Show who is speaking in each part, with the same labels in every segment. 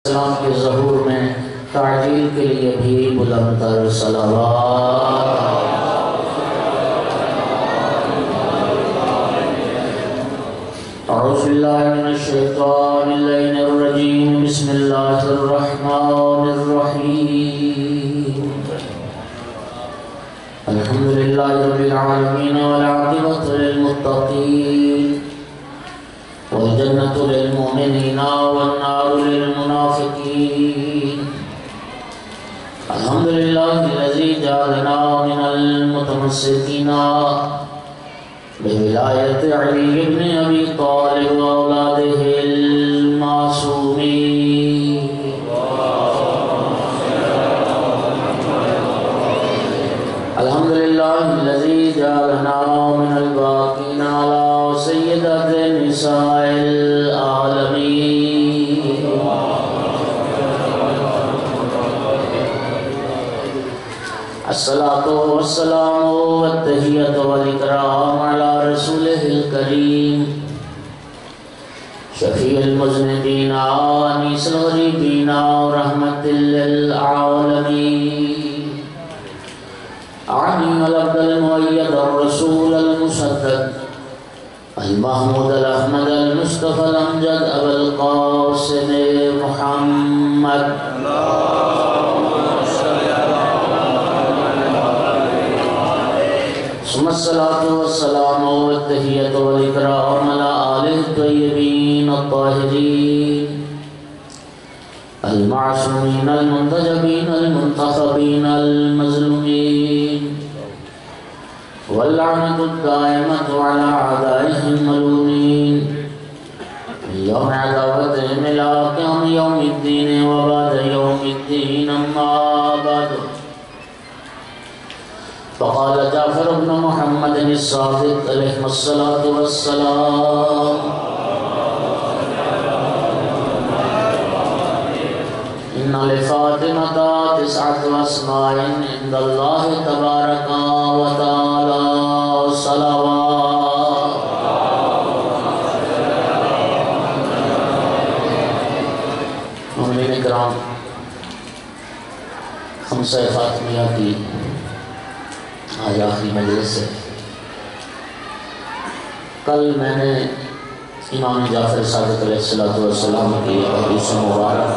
Speaker 1: السلام کے ظہور میں تعجیل کے لیے بھی بلند تر صلوات۔ اعوذ باللہ من الشیطان اللعین الرجیم، بسم اللہ الرحمن الرحیم۔ الحمدللہ رب العالمین والعاقبۃ للمتقین، والجنة للمؤمنین والنار للمنافقین۔ الحمدللہ الذی جعلنا من المتمسکین بولایت علی بن ابی طالب واولادہ المعصومین۔ الحمدللہ الذی جعلنا من الباقین علی سیدۃ نساء العالمین۔ الصلاۃ والسلام والتحیۃ والاکرام علی رسولہ الکریم، شفیع المذنبین انیس الغریبین رحمۃ للعالمین، علی العبد المؤید الرسول المصدق المحمود الاحمد المصطفى الامجد ابو القاسم محمد۔ ثم الصلاة والسلام والتحیۃ والاکرام علی آلہ الطیبین الطاہرین المعصومین المنتجبین المنتخبین المظلومین، واللعنة الدائمة على أعدائهم الملومين من يوم عداوتهم إلى قيام يوم الدين وبعد يوم الدين، أما بعد، فقال جعفر بن محمد الصادق عليه الصلاة والسلام: إن لفاطمة 9 أسماء عند الله تبارك وتعالى صلوات۔ مومنین کرام، خمسہ فاطمیہ کی آج آخری مجلس ہے۔ کل میں نے امام جعفر صادق علیہ السلام کی حدیث مبارک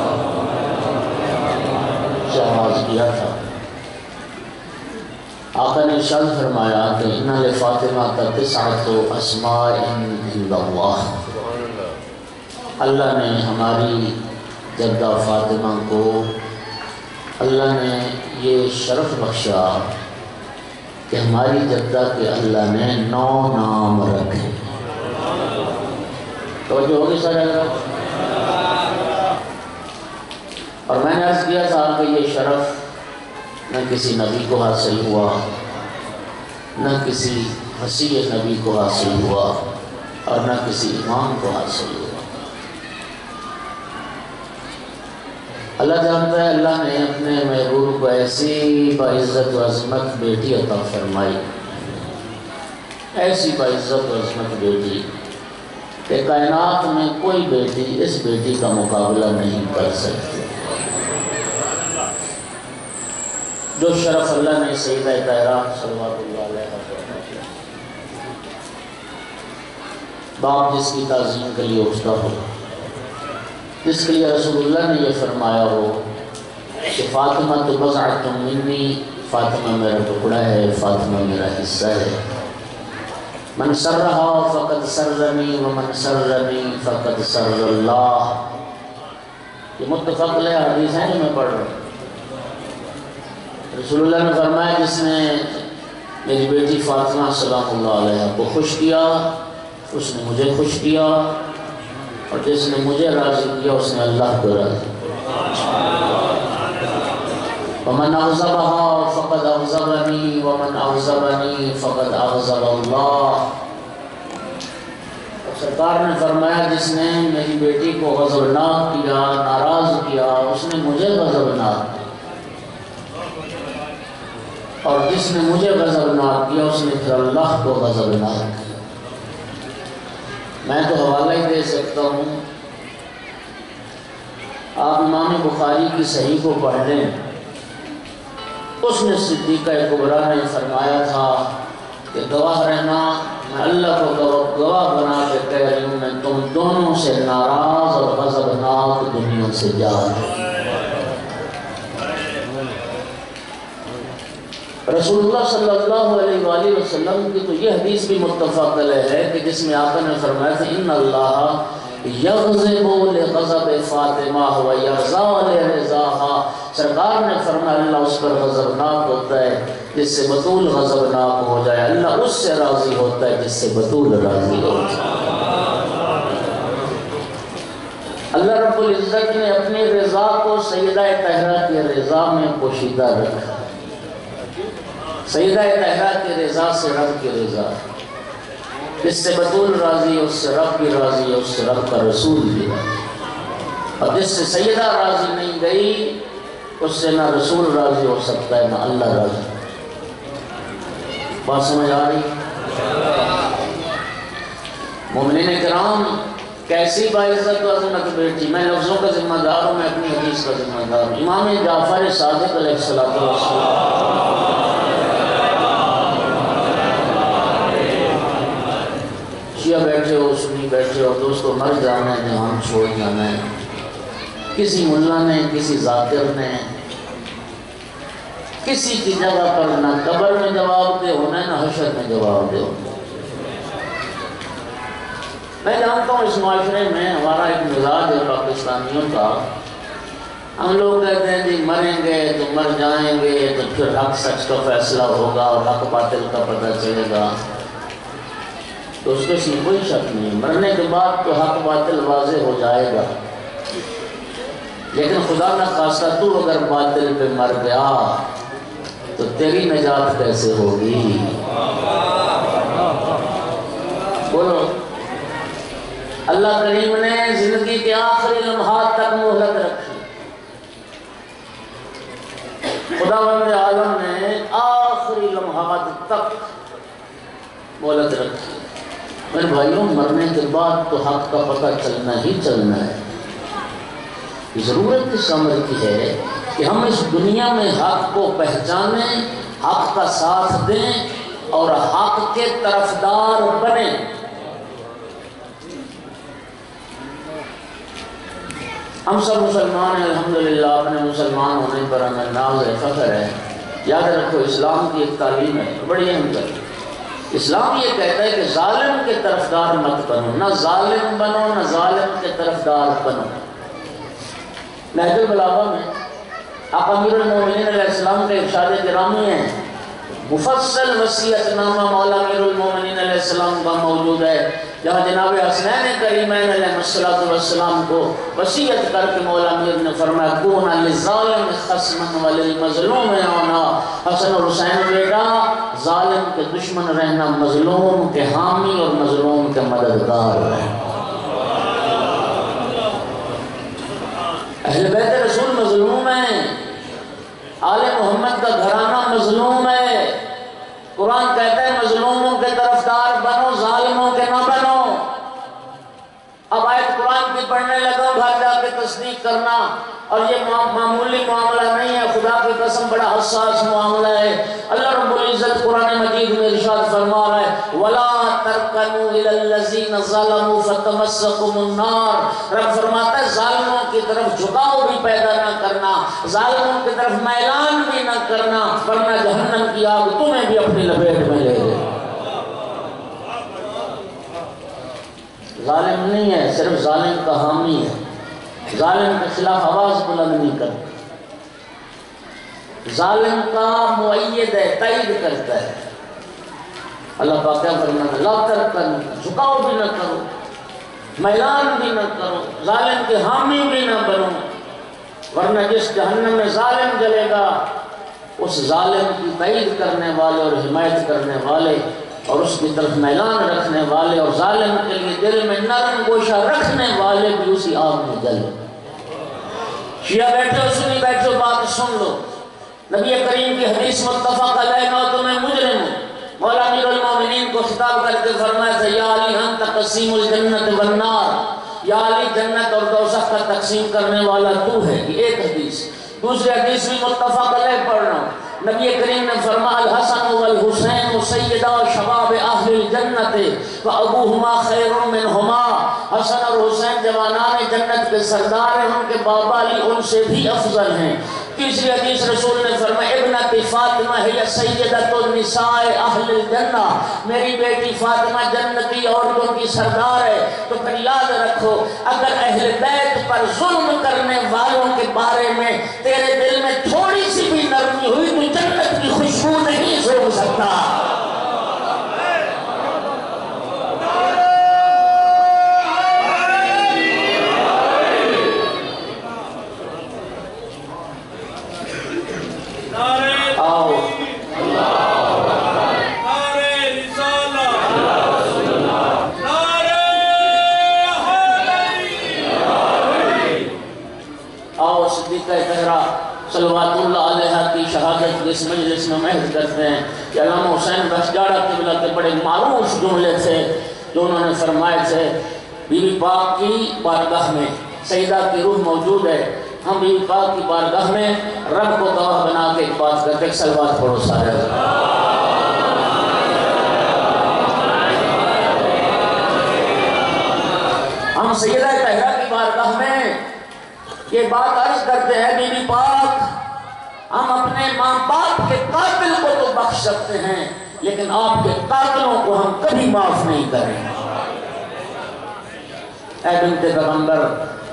Speaker 1: سے آغاز کیا تھا۔ آقا نے ارشاد فرمایا کہ ان لفاطمہ 9 اسماء عند اللہ، اللہ نے ہماری جدہ فاطمہ کو اللہ نے یہ شرف بخشا کہ ہماری جدہ کے اللہ نے 9 نام رکھے۔ توجہ ہوگی سارے؟ اور میں نے عرض کیا تھا کہ یہ شرف نہ کسی نبی کو حاصل ہوا، نہ کسی مسیح نبی کو حاصل ہوا، اور نہ کسی امام کو حاصل ہوا۔ اللہ جانتا ہے، اللہ نے اپنے محبوب کو ایسی باعزت و عظمت بیٹی عطا فرمائی، ایسی باعزت و عظمت بیٹی کہ کائنات میں کوئی بیٹی اس بیٹی کا مقابلہ نہیں کر سکتی۔ جو شرف اللہ نے سیدہ طاہرہ صلوات اللہ علیہ وسلم، باپ جس کی تعظیم کے لیے اٹھتا ہو، جس کے لیے رسول اللہ نے یہ فرمایا ہو کہ فاطمہ تو بضعۃ منی، فاطمہ میرا ٹکڑا ہے، فاطمہ میرا حصہ ہے۔ من سرہا فقد سرنی ومن سرنی فقد سر اللہ۔ یہ متفق علیہ حدیث ہے جو میں پڑھ رہا ہوں۔ رسول اللہ نے فرمایا جس نے میری بیٹی فاطمہ سلام اللہ علیہ کو خوش کیا، اس نے مجھے خوش کیا، اور جس نے مجھے راضی کیا اس نے اللہ کو راضی کیا۔ ومن اغضبها فقد اغضبنی ومن اغضبنی فقد اغضب اللہ۔ اور سرکار نے فرمایا جس نے میری بیٹی کو غضبناک کیا، ناراض کیا، اس نے مجھے غضبناک کیا، اور جس نے مجھے غضبناک کیا اس نے پھر اللہ کو غضبناک کیا۔ میں تو حوالہ ہی دے سکتا ہوں، آپ امام بخاری کی صحیح کو پڑھ لیں، اس میں صدیقہ کبریٰ نے فرمایا تھا کہ گواہ رہنا، میں اللہ کو گواہ بنا کے کہہ رہی ہوں، میں تم دونوں سے ناراض اور غضبناک دنیا سے جا رہی ہوں۔ رسول اللہ صلی اللہ علیہ وآلہ وسلم کی تو یہ حدیث بھی متفق علیہ ہے کہ جس میں آقا نے فرمایا تھا ان اللہ یغضب لغضب فاطمہ ویرضا لرضاها، سرکار نے فرمایا اللہ اس پر غضبناک ہوتا ہے جس سے بطول غضبناک ہو جائے، اللہ اس سے راضی ہوتا ہے جس سے بطول راضی ہو جائے۔ اللہ رب العزت نے اپنی رضا کو سیدہ طاہرہ کی رضا میں پوشیدہ رکھا۔ سیدہ طاہرہ کی رضا سے رب کی رضا، جس سے بطول راضی ہے اس سے رب بھی راضی ہے، اس سے رب کا رسول بھی راضی، اور جس سے سیدہ راضی نہیں گئی اس سے نہ رسول راضی ہو سکتا ہے نہ اللہ راضی۔ بات سمجھ آ رہی؟ مومنین کرام، کیسی باعزت و عظمت بیٹی، میں لفظوں کا ذمہ دار ہوں، میں اپنی حدیث کا ذمہ دار ہوں۔ امام جعفر صادق علیہ السلام، شیعہ بیٹھے ہو، سنی بیٹھے ہو، دوستو مر جانا ہے، جہان چھوڑ جانا ہے۔ کسی ملا نے، کسی ذاکر نے، کسی کی جگہ پر نہ قبر میں جواب دے ہونا ہے نہ حشر میں جواب دے ہونا ہے۔ میں جانتا ہوں اس معاشرے میں ہمارا ایک مزاج ہے پاکستانیوں کا، ہم لوگ کہتے ہیں جی مریں گے تو مر جائیں گے تو پھر حق سچ کا فیصلہ ہوگا اور حق باطل کا پتہ چلے گا۔ تو اس میں کوئی شک نہیں، مرنے کے بعد تو حق باطل واضح ہو جائے گا، لیکن خدا نہ خواستہ تو اگر باطل پہ مر گیا تو تیری نجات کیسے ہوگی؟ بولو۔ اللہ کریم نے زندگی کے آخری لمحات تک مہلت رکھی، خداوند عالم نے آخری لمحات تک مہلت رکھی۔ میرے بھائیوں، مرنے کے بعد تو حق کا پتہ چلنا ہی چلنا ہے۔ ضرورت اس امر کی ہے کہ ہم اس دنیا میں حق کو پہچانیں، حق کا ساتھ دیں اور حق کے طرفدار بنیں۔ ہم سب مسلمان ہیں الحمدللہ، اپنے مسلمان ہونے پر ہمیں ناز ہے، فخر ہے۔ یاد رکھو اسلام کی ایک تعلیم ہے بڑی اہم تعلیم۔ اسلام یہ کہتا ہے کہ ظالم کے طرفدار مت بنو، نہ ظالم بنو نہ ظالم کے طرفدار بنو۔ نہج البلاغہ میں آپ امیر المومنین علیہ السلام کے ارشاد گرامی ہیں، مفصل وصیت نامہ مولا امیر المومنین علیہ السلام کا موجود ہے، جہاں جناب حسنین کریمین علیہ السلام کو وصیت کر کے مولا امیر نے فرمایا کون للظالم خصما وللمظلوم عونا، حسن اور حسین بیٹا ظالم کے دشمن رہنا، مظلوم کے حامی اور مظلوم کے مددگار رہنا۔ اہل بیت رسول مظلوم ہیں، آل محمد کا گھرانہ مظلوم ہے۔ قرآن کہتا ہے مظلوموں کے طرفدار بنو، ظالموں کے نہ بنو۔ اب آیت قرآن کی پڑھنے لگا، گھر جا کے تصدیق کرنا، اور یہ معمولی معاملہ نہیں ہے، خدا کی قسم بڑا حساس معاملہ ہے۔ اللہ رب العزت قرآن مجید میں ارشاد فرما رہا ہے وَلَا تَرْكَنُوا إِلَى الَّذِينَ ظَلَمُوا فَتَمَسَّكُمُ النَّارُ، رب فرماتا ہے ظالموں کی طرف جھکاؤ بھی پیدا نہ کرنا، ظالموں کی طرف میلان بھی نہ کرنا، ورنہ جہنم کی آگ تمہیں بھی اپنی لپیٹ میں لے لے۔ ظالم نہیں ہے، صرف ظالم کا حامی ہے، ظالم کے خلاف آواز بلند نہیں کرتا، ظالم کا مؤید ہے، تائید کرتا ہے۔ اللہ پاک کیا فرماتا ہے لا ترکنوا، جھکاؤ بھی نہ کرو، میلان بھی نہ کرو، ظالم کے حامی بھی نہ بنو، ورنہ جس جہنم میں ظالم جلے گا اس ظالم کی تائید کرنے والے اور حمایت کرنے والے اور اس کی طرف میلان رکھنے والے اور ظالم کے لیے دل میں نرم گوشہ رکھنے والے بھی اسی آگ میں جلے۔ شیعہ بیٹھے ہو، سنی بیٹھے ہو، بات سن لو، نبی کریم کی حدیث متفق علیہ نو تمہیں مجرم ہوں، مولا امیر المومنین کو خطاب کر کے فرمایا تھا یا علی انت قسیم الجنت والنار، یا علی جنت اور دوزخ کا تقسیم کرنے والا تو ہے، یہ ایک حدیث۔ دوسری حدیث بھی متفق علیہ پڑھ رہا ہوں، نبی کریم نے فرمایا الحسن والحسین سیدہ شباب اہل الجنت وابوہما خیر منہما، حسن اور حسین جوانان جنت کے سردار ہیں، ان کے بابا علی ان سے بھی افضل ہیں۔ تیسری حدیث رسول نے فرمایا ابنت فاطمہ ہے سیدۃ النساء اہل الجنہ، میری بیٹی فاطمہ جنتی عورتوں کی سردار ہے۔ تو پھر یاد رکھو اگر اہل بیت پر ظلم کرنے والوں کے بارے میں تیرے دل میں تھوڑی سی بھی نرمی ہوئی تو جنت کی خوشبو نہیں سونگ سکتا۔ صلوات اللہ علیہ کی شہادت جس مجلس میں محض کرتے ہیں کہ علامہ حسین بخشجاڑہ قبلہ کے بڑے معروف جملے تھے جو انہوں نے فرمائے تھے، بی بی پاک کی بارگاہ میں سیدہ کی روح موجود ہے، ہم بی بی پاک کی بارگاہ میں رب کو گواہ بنا کے ایک بات کرتے ہیں، صلوات پڑھو سارے۔ ہم سیدہ طاہرہ کی بارگاہ میں یہ بات عرض کرتے ہیں، بی بی پاک ہم اپنے ماں باپ کے قاتل کو تو بخش سکتے ہیں لیکن آپ کے قاتلوں کو ہم کبھی معاف نہیں کریں گے۔ اے بنت پیغمبر،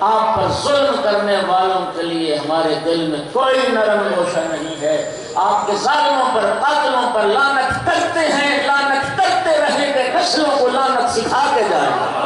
Speaker 1: آپ پر ظلم کرنے والوں کے لیے ہمارے دل میں کوئی نرم گوشہ نہیں ہے، آپ کے ظالموں پر قاتلوں پر لعنت کرتے ہیں، لعنت کرتے رہیں گے، نسلوں کو لعنت سکھا کے جائیں گے۔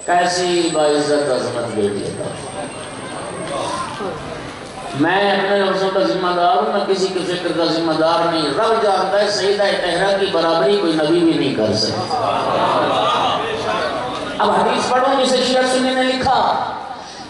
Speaker 1: کیسی باعزت عظمت بیٹی ہے۔ میں اپنے لفظوں کا ذمہ دار ہوں، میں کسی کی فکر کا ذمہ دار نہیں، رب جانتا ہے سیدہ طاہرہ کی برابری کوئی نبی بھی نہیں کر سکتا۔ اب حدیث پڑھوں جسے شیعہ سنی نے لکھا،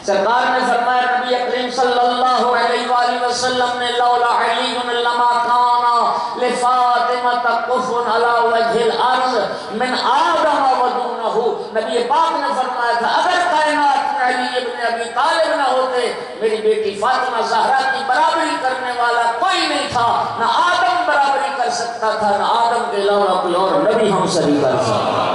Speaker 1: سرکار نے فرمایا نبی اکریم صلی اللہ علیہ وآلہ وسلم نے لولا علی لما کانا لفاطمہ قف علی وجہ الارض من آدم ودونہ، نبی پاک نے فرمایا تھا اگر کائنات میں علی ابن ابی طالب نہ ہوتے میری بیٹی فاطمہ زہرا کی برابری کرنے والا کوئی نہیں تھا، نہ آدم برابری کر سکتا تھا، نہ آدم کے علاوہ کوئی اور نبی ہم سے نہیں کر سکتا۔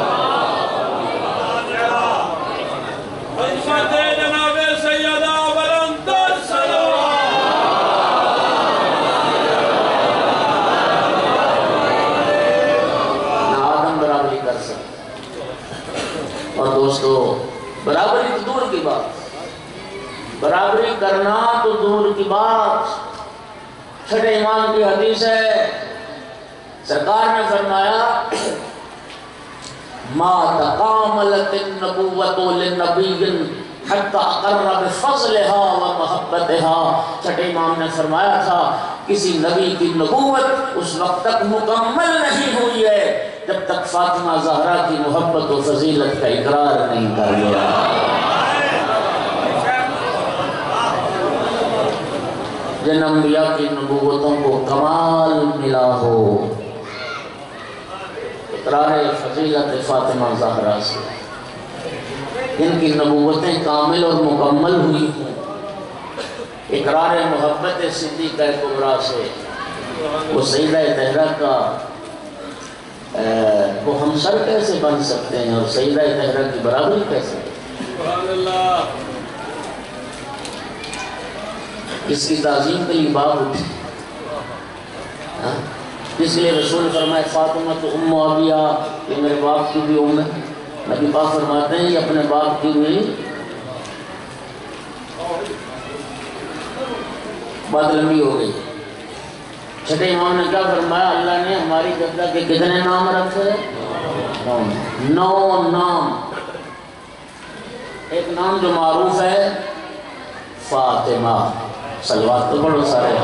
Speaker 1: اور دوستو برابری تو دور کی بات، برابری کرنا تو دور کی بات، چھٹے امام کی حدیث ہے، سرکار نے فرمایا ما تقاملت النبوۃ للنبی حتی اقر بفضلها ومحبتها، چھٹے امام نے فرمایا تھا کسی نبی کی نبوت اس وقت تک مکمل نہیں ہوئی ہے جب تک فاطمہ زہرا کی محبت و فضیلت کا اقرار نہیں کر لیا۔ جن انبیاء کی نبوتوں کو کمال ملا ہو اقرار فضیلت فاطمہ زہرا سے، ان کی نبوتیں کامل اور مکمل ہوئی ہیں اقرار محبت صدیقہ کبریٰ سے، وہ سیدہ طاہرہ کا وہ ہم سر کیسے بن سکتے ہیں اور سیدہ طاہرہ کی برابری کیسے؟ اس کی تعظیم کے لیے باب اٹھے، اس لیے رسول فرمائے فاطمہ تو ام ابیہ، یہ میرے باپ کی بھی ام ہے، نبی پاک فرماتے ہیں یہ اپنے باپ کی بھی بات لمبی ہو گئی۔ چھٹے امام نے کیا فرمایا، اللہ نے ہماری جدہ کے کتنے نام رکھے؟ 9 نام۔ ایک نام جو معروف ہے فاطمہ، صلوات تو پڑھو سارے۔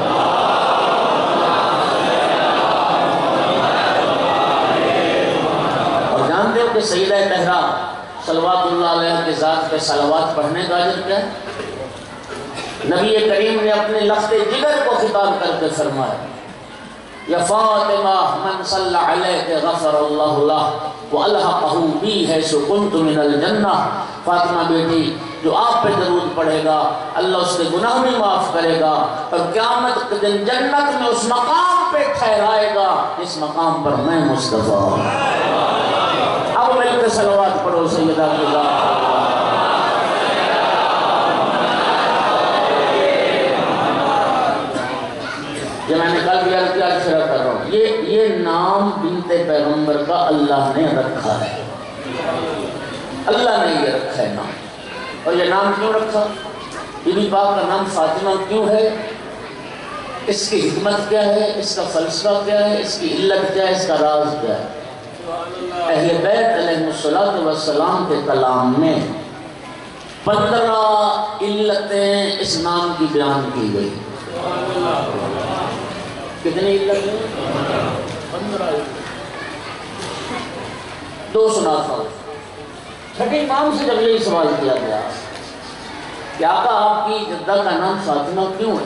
Speaker 1: کہ سیدہ طہرہ صلوات اللہ علیہ کے ذات پہ صلوات پڑھنے کا اجر کیا ہے؟ نبی کریم نے اپنے لفظ جگر کو خطاب کر کے فرمایا یا فاطمہ من صلی علیک غفر اللہ لہ وَأَلْحَقَهُ بِي حَيْثُ كُنْتُ مِنَ الْجَنَّةِ فاطمہ بیٹی جو آپ پہ درود پڑھے گا اللہ اس کے گناہ بھی معاف کرے گا اور قیامت کے دن جنت میں اس مقام پہ ٹھہرائے گا اس مقام پر میں مصطفیٰ ہوں۔ اب مل کے صلوات پڑھو سیدہ کی ذات۔ یہ میں نے کل بھی عرض کیا شرح کر رہا ہوں، یہ نام بنت پیغمبر کا اللہ نے رکھا ہے، اللہ نے یہ رکھا ہے نام۔ اور یہ نام کیوں رکھا؟ بی بی پاک کا نام فاطمہ کیوں ہے؟ اس کی حکمت کیا ہے؟ اس کا فلسفہ کیا ہے؟ اس کی علت کیا ہے؟ اس کا راز کیا ہے؟ اہل بیت علیہ السلام کے کلام میں 15 علتیں اس نام کی بیان کی گئی۔ کتنی علت ہیں؟ 15 علت۔ دو سناتا ہوں۔ چھٹے امام سے جب یہی سوال کیا گیا کہ آقا آپ کی جدہ کا نام فاطمہ کیوں ہے؟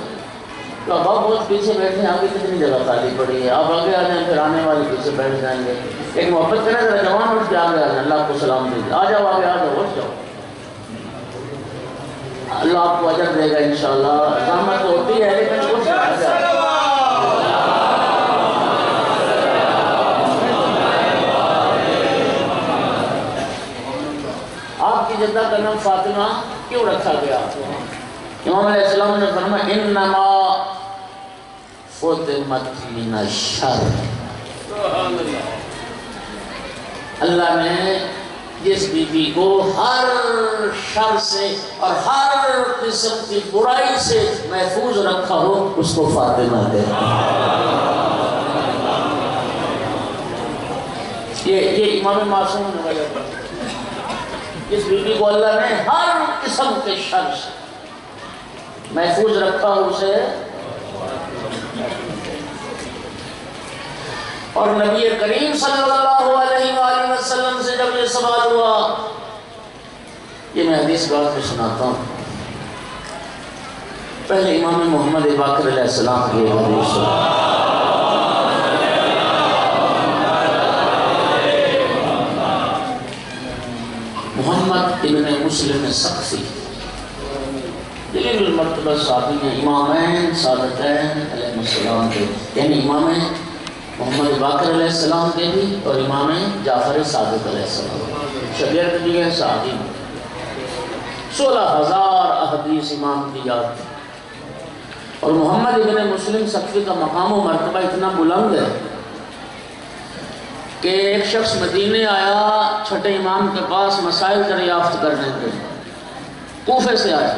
Speaker 1: تو اب آپ بہت پیچھے بیٹھے ہیں، آگے کتنی جگہ خالی پڑی ہے، آپ آگے آ جائیں پھر آنے والے پیچھے بیٹھ جائیں گے۔ ایک محبت کریں ذرا جوان اٹھ کے آگے آ جائیں، اللہ کو سلام دیجیے، آ جاؤ آگے، آ جاؤ، اٹھ جاؤ، اللہ آپ کو اجر دے گا انشاءاللہ۔ زحمت تو ہوتی ہے لیکن اٹھ جائے۔ آپ کی جدہ کا نام فاطمہ کیوں رکھا گیا؟ امام علیہ السلام نے فرمایا انما فطمت من الشر، اللہ نے جس بی بی کو ہر شر سے اور ہر قسم کی برائی سے محفوظ رکھا ہو اس کو فاطمہ دے۔ یہ امام معصوم نے وجہ پر اس بی بی کو اللہ نے ہر قسم کے شر سے محفوظ رکھا اسے۔ اور نبی کریم صلی اللہ علیہ وآلہ وسلم سے جب یہ سوال ہوا، یہ میں حدیث بات میں سناتا ہوں۔ پہلے امام محمد باقر علیہ السلام کی حدیث محمد ابن مسلم سقفی جلیل المرتبہ صحابی ہیں، امامین سادتین علیہ السلام کے، یعنی امام محمد باقر علیہ السلام کے بھی اور امام جعفر صادق علیہ السلام شگرد بھی ہیں، صحابی 16,000 احادیث امام کی یاد تھی۔ اور محمد ابن مسلم سقفی کا مقام و مرتبہ اتنا بلند ہے کہ ایک شخص مدینے آیا چھٹے امام کے پاس مسائل دریافت کرنے کے، کوفے سے آیا۔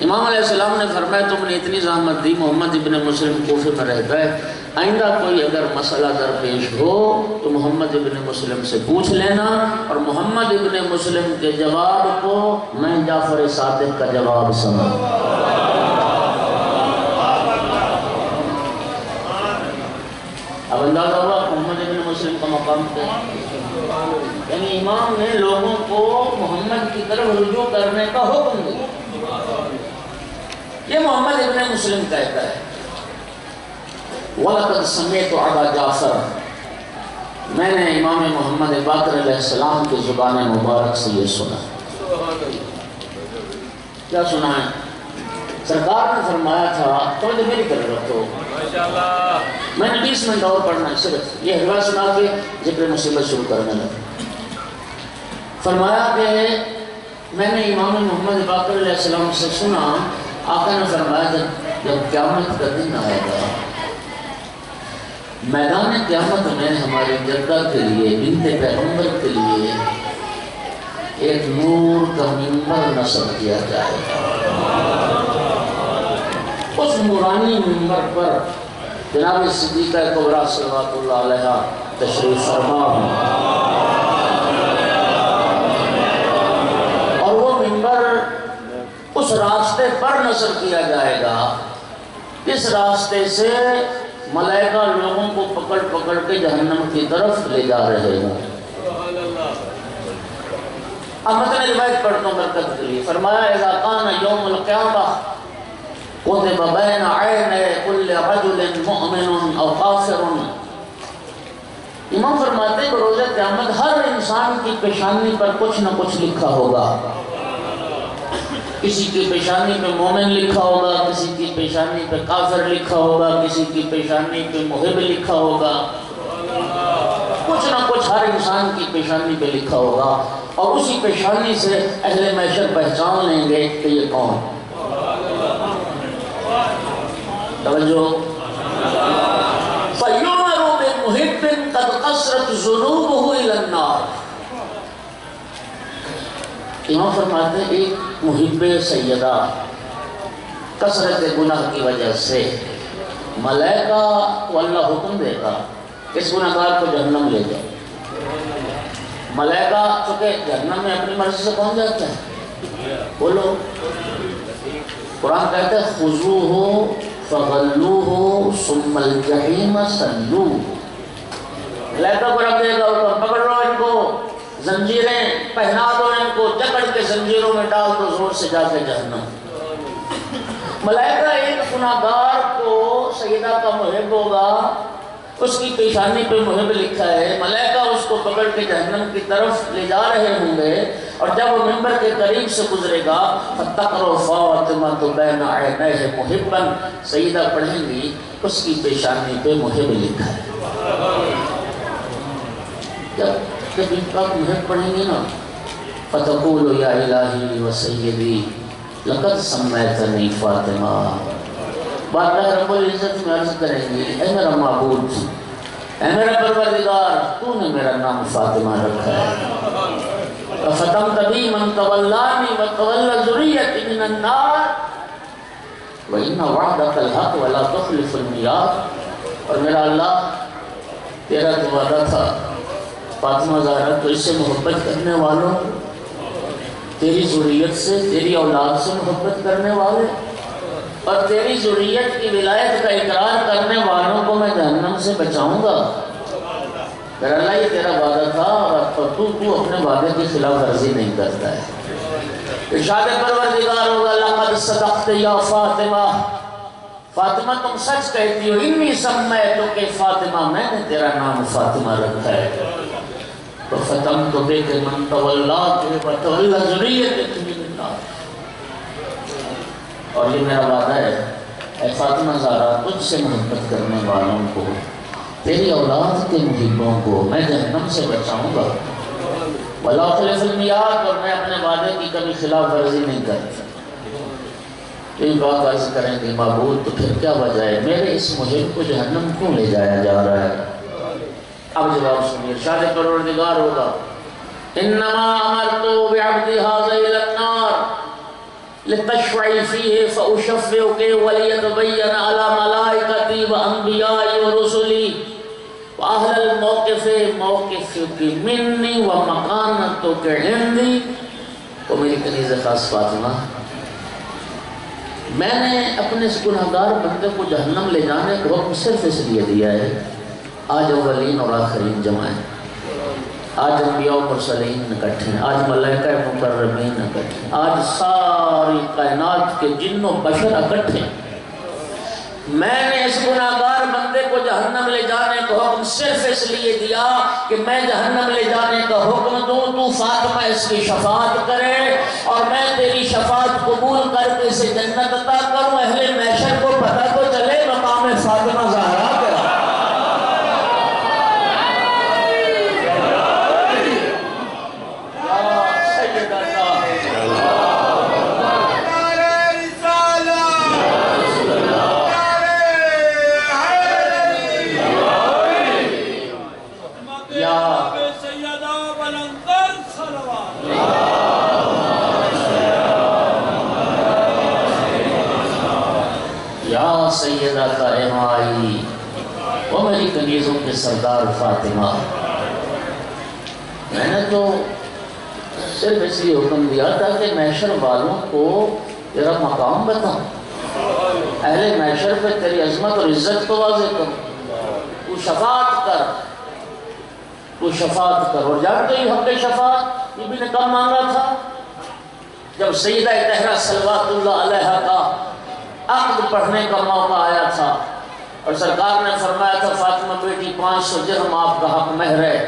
Speaker 1: امام علیہ السلام نے فرمایا تم نے اتنی زحمت دی، محمد ابن مسلم کوفے میں رہتا ہے، آئندہ کوئی اگر مسئلہ درپیش ہو تو محمد ابن مسلم سے پوچھ لینا، اور محمد ابن مسلم کے جواب کو میں جعفر صادق کا جواب سمجھ۔ اب اندازہ ہوا محمد ابن مسلم کا مقام کیا، یعنی امام نے لوگوں کو محمد کی طرف رجوع کرنے کا حکم دیا۔ یہ محمد ابن مسلم کہتا ہے وَلَقَدْ سَمِعْتُ عَبَا جعفر، میں نے امام محمد باقر علیہ السلام کی زبان مبارک سے یہ سنا۔ کیا سنا ہے؟ سرکار نے فرمایا تھا، توجہ میری طرف رکھو، میں نے 20 منٹ اور پڑھنا ہے صرف، یہ حلوہ سنا کے ذکر مصیبت شروع کرنے لگا۔ فرمایا کہ میں نے امام محمد باقر علیہ السلام سے سنا، آقا نے فرمایا جب قیامت کا دن آئے گا، میدان قیامت میں ہماری جدہ کے لیے، بنت پیغمبر کے لیے ایک نور کا منبر نصب کیا جائے گا۔ اس نورانی منبر پر جناب صدیقہ کبریٰ صلوات اللہ علیہ تشریف فرما ہوں، اور وہ منبر اس راستے پر نصب کیا جائے گا اس راستے سے ملائکہ لوگوں کو پکڑ پکڑ کے جہنم کی طرف لے جا رہے ہیں۔ اب متن روایت پڑھتا ہوں برکت کے لیے. فرمایا اذا کان یوم القیامہ کتب بین عینی کل رجل مؤمن او کافر. امام فرماتے ہیں بروز قیامت ہر انسان کی پیشانی پر کچھ نہ کچھ لکھا ہوگا. کسی کی پیشانی پہ مومن لکھا ہوگا، کسی کی پیشانی پہ کافر لکھا ہوگا، کسی کی پیشانی پہ محب لکھا ہوگا. کچھ نہ کچھ ہر انسان کی پیشانی پہ لکھا ہوگا، اور اسی پیشانی سے اہل محشر پہچان لیں گے کہ یہ کون. توجہ. فَيُمَرُ بِمُحِبٍ قَدْ قَصْرَتْ ذُنُوبُهُ إِلَى النَّارِ. امام فرماتے ہیں ایک محب سیدہ کثرت گناہ کی وجہ سے ملائکہ کو اللہ حکم دے گا اس گناہگار کو جہنم لے جائے. ملائکہ چونکہ جہنم میں اپنی مرضی سے پہنچ جاتا ہے. بولو. قرآن کہتا ہے خُذُوهُ فَغَلُّوهُ ثُمَّ الْجَحِيمَ صَلُّوهُ. ملائکہ کو رکھ دے گا اوپر، پکڑ لو ان کو، زنجیریں پہنا دو ان کو، جکڑ کے زنجیروں میں ڈال دو، زور سے جا کے جہنم. ملائکہ ایک گناہگار کو سیدہ کا محب ہوگا، اس کی پیشانی پہ محب لکھا ہے، ملائکہ اس کو پکڑ کے جہنم کی طرف لے جا رہے ہوں گے، اور جب وہ منبر کے قریب سے گزرے گا فَتَقْرُ فَاطِمَةُ بَيْنَ عَيْنَيْهِ مُحِبًّا. سیدہ پڑھیں گی اس کی پیشانی پہ محب لکھا ہے. جب ان کا محب پڑھیں گی نا فَتَقُولُ يَا إِلَٰهِي وَسَيِّدِي لَقَدْ سَمَّيْتَنِي فَاطِمَةً. بارگاہ رب العزت میں عرض کریں گی اے میرا معبود، اے میرا پروردگار، تو نے میرا نام فاطمہ رکھا ہے. فَفَتَمْتَ بِي مَنْ تَوَلَّانِي وَتَوَلَّ ذُرِّيَّتِي مِنَ النَّارِ وَإِنَّ وَعْدَكَ الْحَقُّ وَلَا تُخْلِفُ الْمِيعَادَ. اور میرا اللہ تیرا تو وعدہ تھا فاطمہ زہرا تو اس سے محبت کرنے والوں، تیری ذریت سے، تیری اولاد سے محبت کرنے والے اور تیری ذریت کی ولایت کا اقرار کرنے والوں کو میں جہنم سے بچاؤں گا. پھر اللہ یہ تیرا وعدہ تھا اور تو اپنے وعدے کی خلاف ورزی نہیں کرتا ہے. ارشاد پروردگار ہوگا لقد صدقت یا فاطمہ، فاطمہ تم سچ کہتی ہو، انی سمیتک فاطمہ، میں نے تیرا نام فاطمہ رکھا ہے. تو فتمت بک من تولاک وتولی ذریتک من النار. اور یہ میرا وعدہ ہے اے فاطمہ زہرا، تجھ سے محبت کرنے والوں کو، تیری اولاد کے محبوں کو میں جہنم سے بچاؤں گا. وَلَا أُخْلِفُ الْمِيعَادَ. اور میں اپنے وعدے کی کبھی خلاف ورزی نہیں کرتا. ایک بات عرض کریں گے معبود تو پھر کیا وجہ ہے میرے اس محب کو جہنم کیوں لے جایا جا رہا ہے؟ اب جواب سنیے. ارشاد پروردگار ہوگا انما امرت بعبدی هذا الى النار لتشفعی فیہ فاشفعک وليتبین علی ملائکتی وانبیاء ورسلی واہل الموقف موقفک منی ومکانتک عندی. وہ میری کنیز خاص فاطمہ، میں نے اپنے اس گناہگار بندے کو جہنم لے جانے کا حکم صرف اس لیے دیا ہے آج اولین اور آخرین جمع ہیں، آج انبیاء و مرسلین اکٹھے ہیں، آج ملائکہ مقربین اکٹھے ہیں، آج ساری کائنات کے جن و بشر اکٹھے ہیں. میں نے اس گناہگار بندے کو جہنم لے جانے کا حکم صرف اس لیے دیا کہ میں جہنم لے جانے کا حکم دوں، تو فاطمہ اس کی شفاعت کرے اور میں تیری شفاعت قبول کر کے اسے جنت عطا کروں. اہل محشر کو پتہ تو چلے مقام فاطمہ زہرا کا. سیدہ کا امائی، وہ میری کنیزوں کے سردار فاطمہ، میں نے تو صرف اس لیے حکم دیا تھا کہ محشر والوں کو تیرا مقام بتاؤں، اہل محشر پہ تیری عظمت اور عزت کو واضح کروں. تو شفاعت کر، تو شفاعت کر. اور جانتے ہی حق شفاعت بی بی نے کب مانگا تھا؟ جب سیدہ طاہرہ صلوات اللہ علیہ کا عقد پڑھنے کا موقع آیا تھا اور سرکار نے فرمایا تھا فاطمہ بیٹی 500 درہم آپ کا حق مہر ہے.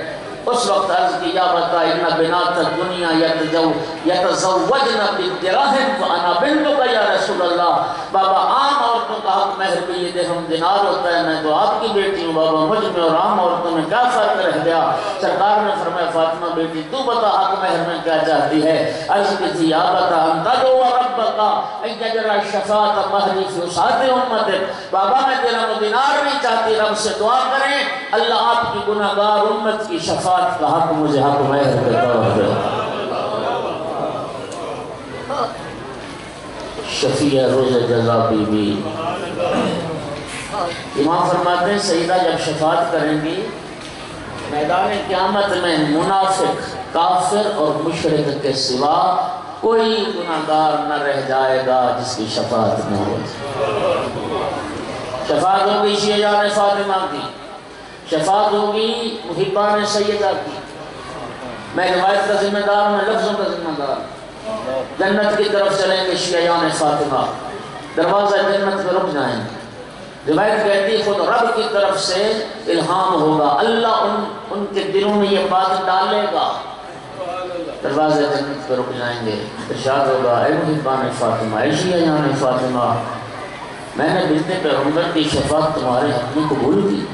Speaker 1: اس وقت عرض کی یا بتا ان بنات الدنیا یتزوجن بالدراہم فانا بنتک یا رسول اللہ. بابا عام عورتوں کا حق مہر بھی یہ درہم دینار ہوتا ہے، میں تو آپ کی بیٹی ہوں بابا، مجھ میں اور عام عورتوں میں کیا فرق رہ گیا؟ سرکار نے فرمایا فاطمہ بیٹی تو بتا حق مہر میں کیا چاہتی ہے؟ عرض کی تھی یا بتا انت دو ربک ان یجر الشفاعۃ مہری فی وسعۃ امتک. بابا میں درہم دینار نہیں چاہتی، رب سے دعا کریں اللہ آپ کی گناہگار امت کی شفاعت کا حق مجھے حق مہر کے طور پہ. شفیع روز جزا بی بی. امام فرماتے ہیں سیدہ جب شفاعت کریں گی میدان قیامت میں منافق، کافر اور مشرک کے سوا کوئی گناہگار نہ رہ جائے گا جس کی شفاعت نہ ہو. شفاعت ہوگی شیعہ جان فاطمہ کی، شفاعت ہوگی محبان سیدہ کی. میں روایت کا ذمہ دار ہوں، میں لفظوں کا ذمہ دار. جنت کی طرف چلیں گے شیعان فاطمہ، دروازہ جنت پہ رک جائیں. روایت کہتی خود رب کی طرف سے الہام ہوگا، اللہ ان کے دلوں میں یہ بات ڈالے گا، دروازہ جنت پہ رک جائیں گے. ارشاد ہوگا اے محبان فاطمہ، اے شیعان فاطمہ، میں نے بنت پیغمبر کی شفاعت تمہارے حق میں قبول کی،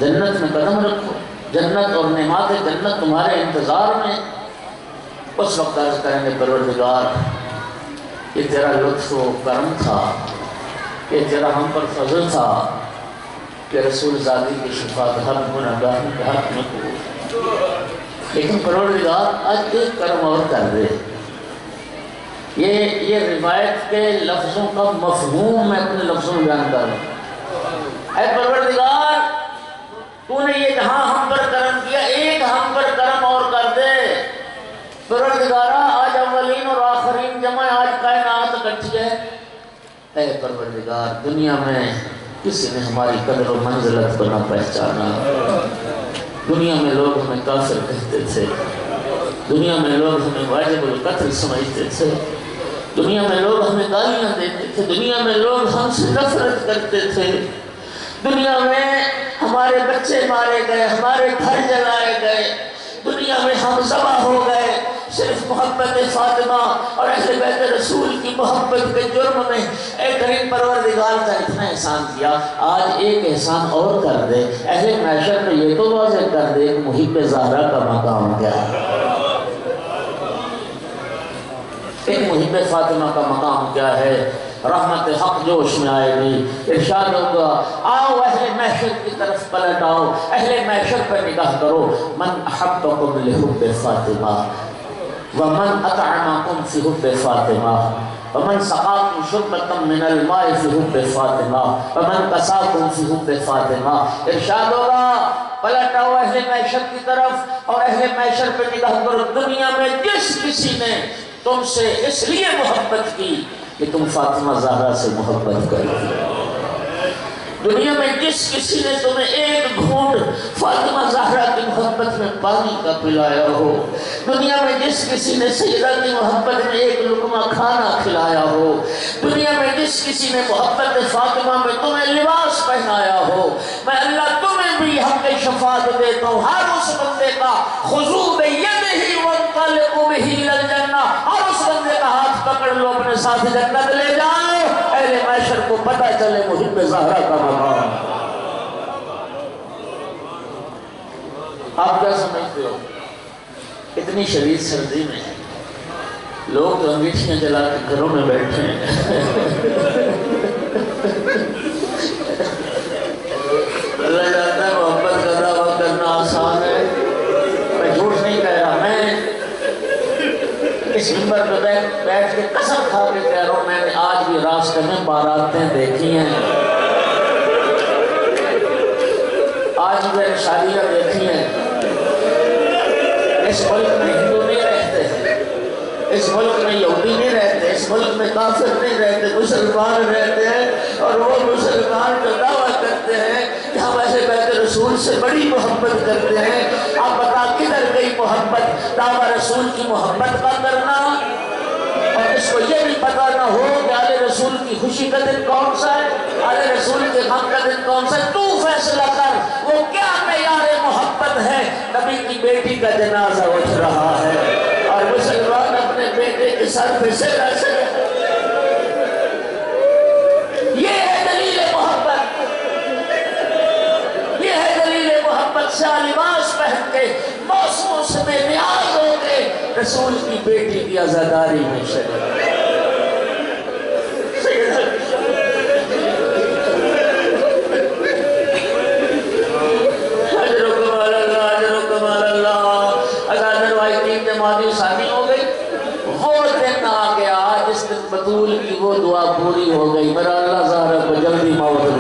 Speaker 1: جنت میں قدم رکھو، جنت اور نعمات جنت تمہارے انتظار میں. اس وقت عرض کریں گے پروردگار یہ تیرا لطف و کرم تھا، یہ تیرا ہم پر فضل تھا کہ رسول ذاتی کی شفاعت ہر گناہگار کے حق میں قبول. لیکن پروردگار آج ایک کرم اور کر دے. یہ روایت کے لفظوں کا مفہوم میں اپنے لفظوں میں بیان کر رہا ہوں. اے پروردگار تو نے یہ جہاں ہم پر کرم کیا، ایک ہم پر کرم اور کر دے. پروردگارہ آج اولین اور آخرین جمع، آج کائنات اکٹھی ہے. اے پروردگار دنیا میں کسی نے ہماری قدر و منزلت کو نہ پہچانا. دنیا میں لوگ ہمیں کافر کہتے تھے، دنیا میں لوگ ہمیں واجب القتل سمجھتے تھے، دنیا میں لوگ ہمیں گالیاں دیتے تھے، دنیا میں لوگ ہم سے نفرت کرتے تھے، دنیا میں ہمارے بچے مارے گئے، ہمارے گھر جلائے گئے، دنیا میں ہم ذبح ہو گئے. صرف محبت فاطمہ اور اہل بیت رسول کی محبت کے جرم میں اے کریم پروردگار کا اتنا احسان کیا. آج ایک احسان اور کر دے. اہل محشر میں یہ تو واضح کر دے کہ محب زہرا کا مقام کیا ہے، ایک محب فاطمہ کا مقام کیا ہے. رحمت حق جوش میں آئے گی. ارشاد ہوگا آؤ اہل محشر کی طرف پلٹ آؤ، اہل محشر پر نگاہ کرو. من احبکم لحب فاطمہ ومن اطعمکم فی حب فاطمہ ومن سقاکم شربۃ من الماء فی حب فاطمہ ومن کساکم فی حب فاطمہ. ارشاد ہوگا پلٹ آؤ اہل محشر کی طرف اور اہل محشر پر نگاہ کرو. دنیا میں جس کسی نے تم سے اس لیے محبت کی کہ تم فاطمہ زہرا سے محبت کرتی، دنیا میں جس کسی نے تمہیں ایک گھونٹ فاطمہ زہرا کی محبت میں پانی کا پلایا ہو، دنیا میں جس کسی نے سیدہ کی محبت میں ایک لقمہ کھانا کھلایا ہو، دنیا میں جس کسی نے محبت فاطمہ میں تمہیں لباس پہنایا ہو، میں اللہ تمہیں بھی حق شفاعت دیتا ہوں. ہر اس بندے کا خضوع بیدہ وانطلقوا بہ الی الجنہ، ہر اس بندے کا ہاتھ پکڑ لو اپنے ساتھ جنت لے جاؤ. اہل محشر کو پتہ چلے محب زہرا کا مقام. آپ کیا سمجھتے ہو؟ اتنی شدید سردی میں لوگ تو انگیٹھیاں جلا کے گھروں میں بیٹھے ہیں. اللہ جانتا ہے محبت کا دعویٰ کرنا آسان ہے، میں جھوٹ نہیں کہہ رہا. میں اس منبر پہ بیٹھ کے قسم کھا کے کہہ رہا ہوں میں نے آج بھی راستے میں باراتیں دیکھی ہیں، آج بھی میں نے شادیاں دیکھی ہیں. اس ملک میں ہندو نہیں رہتے، اس ملک میں یہودی نہیں رہتے، اس ملک میں کافر نہیں رہتے، مسلمان رہتے ہیں. اور وہ مسلمان کا دعویٰ کرتے ہیں کہ ہم اہل بیت رسول سے بڑی محبت کرتے ہیں. آپ بتا کدھر گئی محبت؟ دعویٰ رسول کی محبت کا کرنا، اور اس کو یہ بھی پتہ نہ ہو کہ آل رسول کی خوشی کا دن کون سا ہے، آل رسول کے غم کا دن کون سا ہے۔ تو فیصلہ کر وہ کیا معیار محبت ہے۔ نبی کی بیٹی کا جنازہ اٹھ رہا ہے اور مسلمان اپنے بیٹے کے سر پہ سے ایسے، یہ ہے دلیل محبت، یہ ہے دلیل محبت۔ سیاہ لباس پہن کے موسموں سے بے نیاز ہو کے رسول کی بیٹی کی عزاداری میں شریک۔ بطول کی وہ دعا پوری ہو گئی، میرا اللہ زہرہ کو جلدی موت دے۔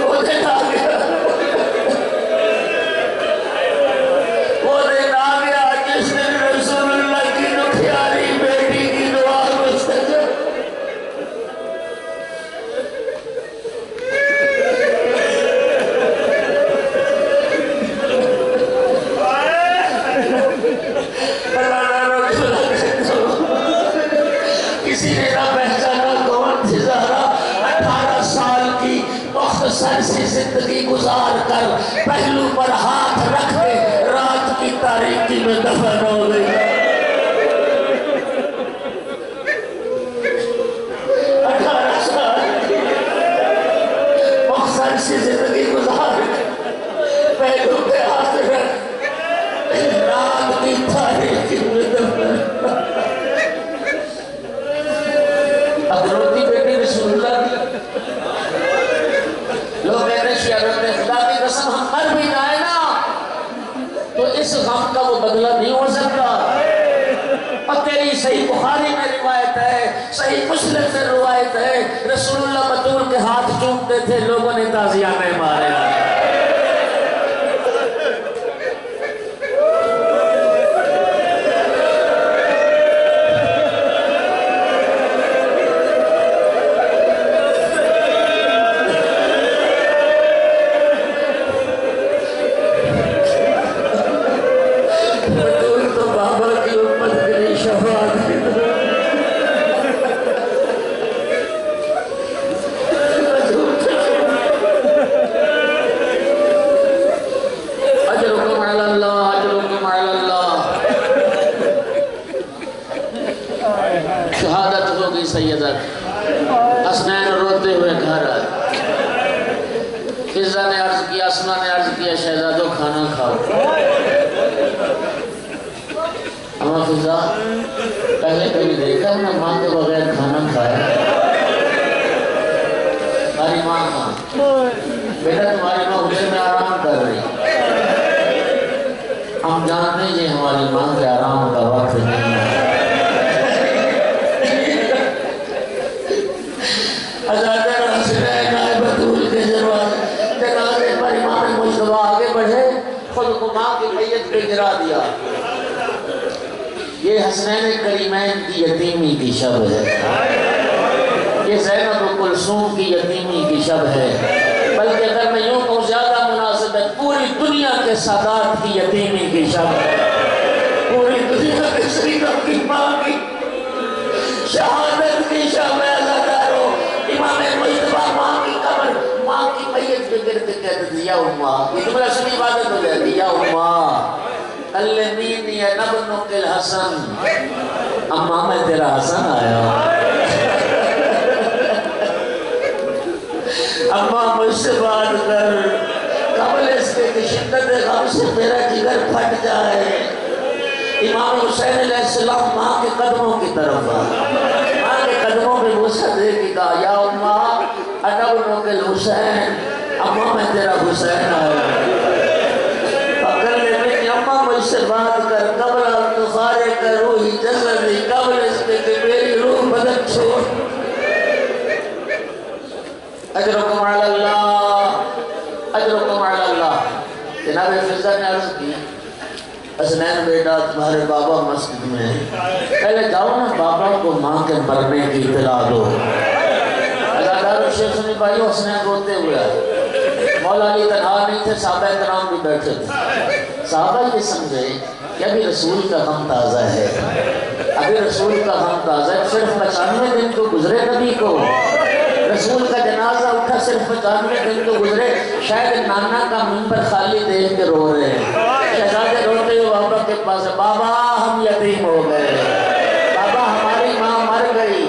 Speaker 1: وہ دن آ گیا، وہ دن آ گیا جس دن رسول اللہ کی پیاری بیٹی کی دعا مستجاب۔ کسی نے نہ پہچانا کون تھی زہرا، 18 سال کی مختصر سی زندگی گزار کر پہلو پر ہاتھ رکھ کے رات کی تاریکی میں دفن ہو گئی۔ 18 سال کی مختصر سی زندگی گزار کر پہلو پہ ہاتھ رکھ رات کی تاریکی میں دفن۔ روتی بیٹی رسول اللہ کی، لوگ کہتے ہیں شیعہ نے خدا کی قسم ہم مر بھی جائے نا تو اس غم کا وہ بدلہ نہیں ہو سکتا۔ اور تیری صحیح بخاری میں روایت ہے، صحیح مسلم میں روایت ہے، رسول اللہ بطول کے ہاتھ چومتے تھے، لوگوں نے تازیہ میں مارے۔ شہادت ہوگی سیدت، حسنین روتے ہوئے گھر آئے۔ فضا نے عرض کیا، اسما نے عرض کیا شہزادو کھانا کھاؤ۔ اما فضا پہلے کبھی دیکھا ہے نا ماں کے بغیر کھانا کھایا؟ ہماری ماں بیٹا تمہاری ماں حجرے میں آرام کر رہی، ہم جانتے ہیں یہ ہماری ماں کے آرام کا وقت نہیں ہے۔ جنازے پر امام مجتبی آگے بڑھے، خود کو ماں کی میت پہ گرا دیا۔ یہ حسنین کریمین کی یتیمی کی شب ہے، یہ زینب کلثوم کی یتیمی کی شب ہے، بلکہ اگر میں یوں کہوں زیادہ مناسب ہے پوری دنیا کے سادات کی یتیمی کی شب ہے، پوری دنیا کے شہیدوں کی ماں کی شہادت کی شب ہے۔ امام مجتبی ماں کی قبر، ماں کی میت پہ گر کے کہتے تھے یا اماں، یہ تمہیں اصلی عبادت ہو جائے گی، یا اماں کلمینی ابنک الحسن، اماں میں تیرا حسن آیا، اماں مجھ سے بات کر قبل اس کے کہ شدت غم سے میرا جگر پھٹ جائے۔ امام حسین علیہ السلام ماں کے قدموں کی طرف ماں کے قدموں پہ بوسہ دے کے کہا یا اماں انا ابنک الحسین، اماں میں تیرا حسین آیا۔ پکڑ لے میری اماں مجھ سے بات کر قبل تخارے کر روحی جسدی، قبل اس کے کہ میری روح بدن چھوڑ۔ اجرکم علی اللہ، اجرکم علی اللہ۔ جناب فضا نے عرض کی حسنین بیٹا تمہارے بابا مسجد میں ہیں، پہلے جاؤ نا بابا کو ماں کے مرنے کی اطلاع دو۔ عزادار شیخ سنی بھائی حسنین روتے ہوئے آئے، مولا علی تنہا نہیں تھے، صحابہ کرام بھی بیٹھے تھے۔ صحابہ یہ سمجھے کہ ابھی رسول کا غم تازہ ہے، ابھی رسول کا غم تازہ ہے، صرف 95 دن تو گزرے نبی کو، رسول کا جنازہ اٹھا صرف 95 دن تو گزرے، شاید نانا کا منبر خالی دیکھ کے رو رہے ہیں۔ شہزادے روتے ہوئے بابا کے پاس، بابا ہم یتیم ہو گئے، بابا ہماری ماں مر گئی۔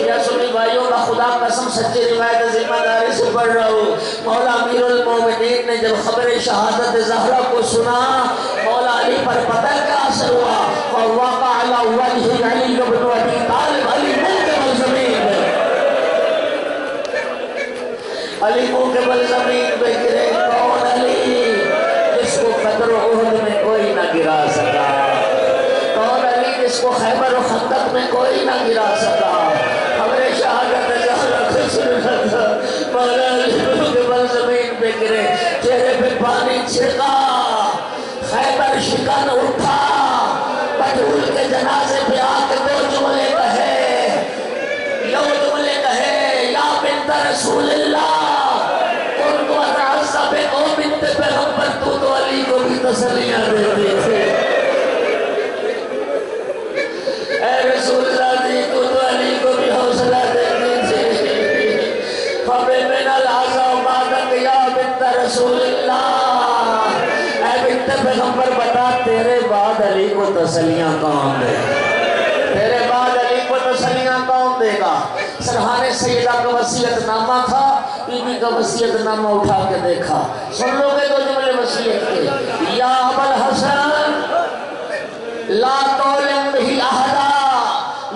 Speaker 1: یا سنی بھائیوں کا خدا قسم سچی روایت ذمہ داری سے پڑھ رہا ہوں، مولا امیر المومنین نے جب خبر شہادت زہرا کو سنا، مولا علی پر پتہ کیا اثر ہوا؟ فَوَقَعَ عَلَى وَجْهِ عَلِيُّ بْنُ أَبِي طَالِبٍ، علی منہ کے بل زمین پہ، علی منہ کے بل زمین پہ گرے۔ کون علی؟ جس کو قدر و احد میں کوئی نہ گرا سکا، کون علی جس کو خیبر و خندق میں کوئی نہ گرا سکا؟ خبر شہادت زہرا کو سنا، مولا علی منہ کے بل زمین پہ گرے، چہرے پہ پانی چھڑکا، خیبر شکن اٹھا، بطول کے جنازے پہ آ کے دو جملے کہے، یو جملے کہے، یا بنت رسول اللہ کنت اتعصب او بنت پیغمبر، تو علی کو بھی تسلیاں دیتے تھے۔ اے رسول اللہ دی، تو علی کو بھی حوصلہ دیتے تھے۔ فَبِمِنَ الْعَزَوْ بَعْدَكَ یا بنت رسول اللہ، اے بنت پیغمبر بتا تیرے بعد علی کو تسلیاں کون دے گا؟ تیرے بعد علی کو تسلیاں کون دے گا؟ سرحان سیدہ کا وصیت نامہ تھا، بی بی کا وصیت نامہ اٹھا کے دیکھا، سن لو گے دو جملے وصیت کے، یا ابا الحسن لا تولم بہی احدا،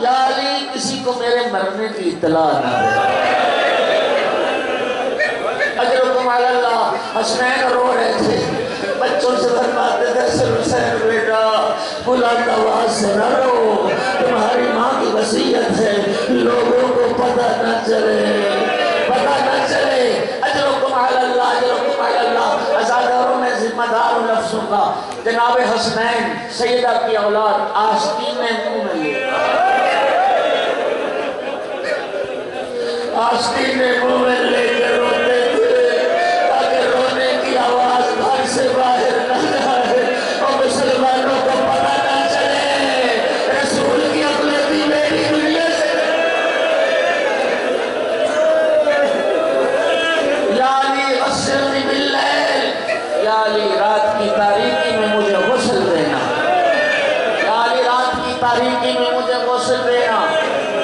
Speaker 1: یا علی کسی کو میرے مرنے کی اطلاع نہ دے۔ اجرکم علی اللہ، حسنین رو رہے تھے، بچوں سے فرماتے تھے حسین بیٹا بلند آواز سے نہ رو، تمہاری ماں کی وصیت ہے، لوگوں کو پتہ نہ چلے، پتہ نہ چلے۔ اجرکم علی اللہ، اجرکم علی اللہ۔ ازاداروں میں ذمہ دار ہوں لفظوں کا، جناب حسنین سیدہ کی اولاد آستین منہ میں لے، آستین منہ میں لے کے روتے تھے تاکہ رونے کی آواز گھر سے باہر نہ جائے اور مسلمانوں کو پتہ نہ چلے رسول کی اقلیتی بیٹی دنیا سے۔ یا علی غسلنی باللیل، یا علی رات کی تاریکی میں مجھے غسل دینا، یا علی رات کی تاریکی میں مجھے غسل دینا۔